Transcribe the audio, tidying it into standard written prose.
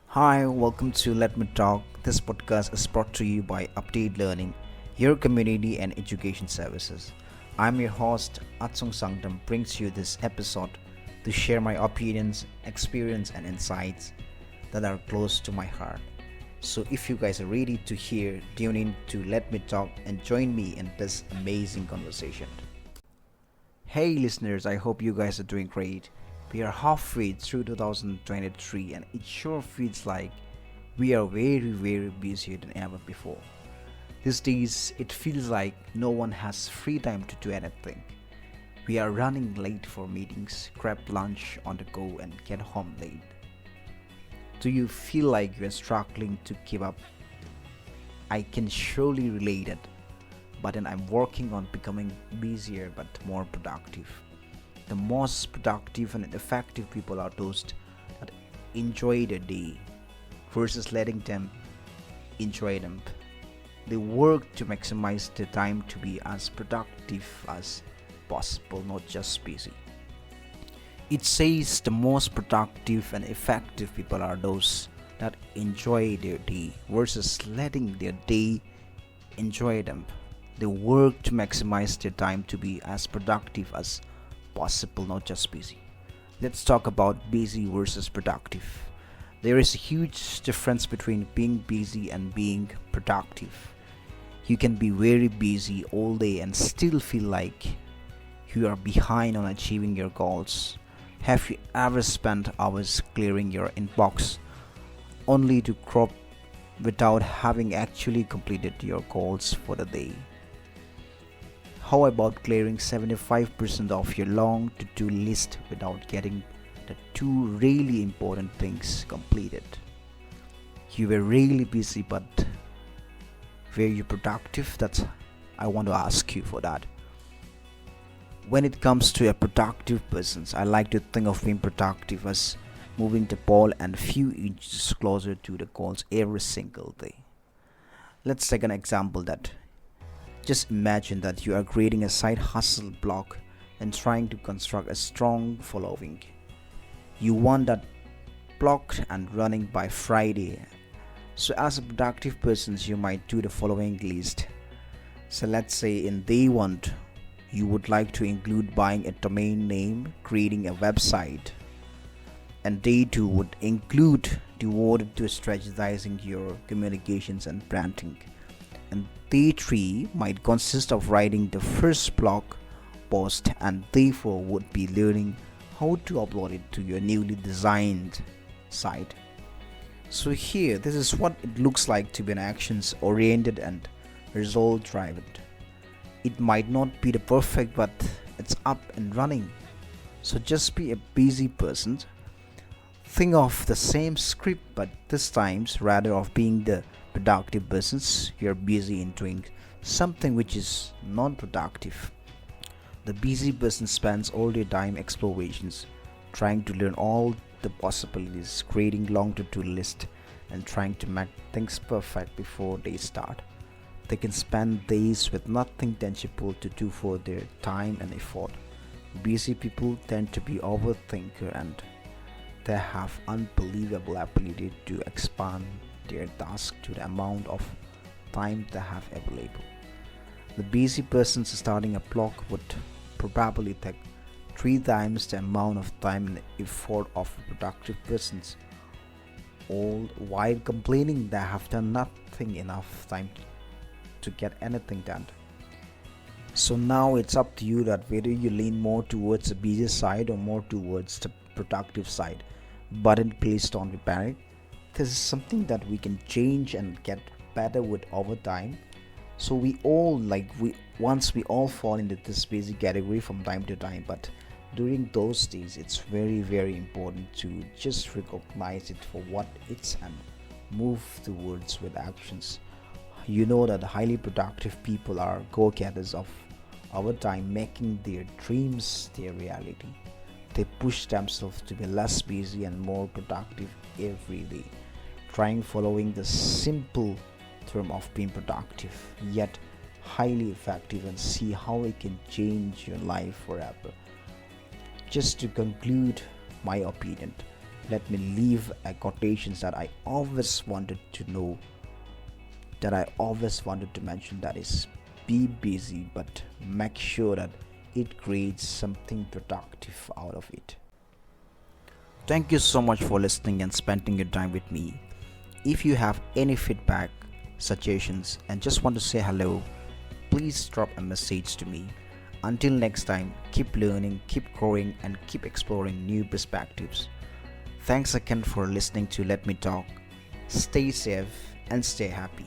Hi, welcome to Let Me Talk. This podcast is brought to you by Updatelearning, your community and education services. I'm your host, Atsung Sangtam, brings you this episode to share my opinions, experience, and insights that are close to my heart. So, if you guys are ready to hear, tune in to Let Me Talk and join me in this amazing conversation. Hey, listeners, I hope you guys are doing great. We are halfway through 2023, and it sure feels like we are very busier than ever before. These days, it feels like no one has free time to do anything. We are running late for meetings, grab lunch on the go, and get home late. Do you feel like you are struggling to keep up? I can surely relate it, but then I'm working on becoming busier but more productive. The most productive and effective people are those that enjoy their day versus letting them enjoy them. They work to maximize their time to be as productive as possible, not just busy. It says the most productive and effective people are those that enjoy their day versus letting their day enjoy them. They work to maximize their time to be as productive as possible, not just busy. Let's talk about busy versus productive. There is a huge difference between being busy and being productive. You can be very busy all day and still feel like you are behind on achieving your goals. Have you ever spent hours clearing your inbox only to crop without having actually completed your goals for the day? How about clearing 75% of your long to-do list without getting the two really important things completed? You were really busy, but were you productive? I want to ask you for that. When it comes to a productive person, I like to think of being productive as moving the ball and few inches closer to the goals every single day. Let's take an example that just imagine that you are creating a side hustle blog and trying to construct a strong following. You want that blocked and running by Friday. So as a productive person, you might do the following list. So let's say in day 1, you would like to include buying a domain name, creating a website. And day 2 would include devoted to strategizing your communications and branding. And day 3 might consist of writing the first blog post, and day 4 would be learning how to upload it to your newly designed site. So here, this is what it looks like to be an actions oriented and result driven. It might not be the perfect, but it's up and running. So just be a busy person. Think of the same script, but this time rather of being the productive persons, you're busy in doing something which is non-productive. The busy person spends all their time explorations, trying to learn all the possibilities, creating long to-do list, and trying to make things perfect before they start. They can spend days with nothing tangible to do for their time and effort. Busy people tend to be overthinker, and they have unbelievable ability to expand their task to the amount of time they have available. The busy person starting a blog would probably take 3 times the amount of time and effort of productive persons, all while complaining they have done nothing enough time to get anything done. So now it's up to you that whether you lean more towards the busy side or more towards the productive side. But please don't be panic. This is something that we can change and get better with over time. So we all fall into this busy category from time to time, but during those days it's very important to just recognize it for what it's and move towards with actions. You know that highly productive people are go-getters of our time, making their dreams their reality. They push themselves to be less busy and more productive every day, following the simple term of being productive, yet highly effective and see how it can change your life forever. Just to conclude my opinion, let me leave a quotations that I always wanted to know, that I always wanted to mention, that is, be busy but make sure that it creates something productive out of it. Thank you so much for listening and spending your time with me. If you have any feedback, suggestions, and just want to say hello, please drop a message to me. Until next time, keep learning, keep growing, and keep exploring new perspectives. Thanks again for listening to Let Me Talk. Stay safe and stay happy.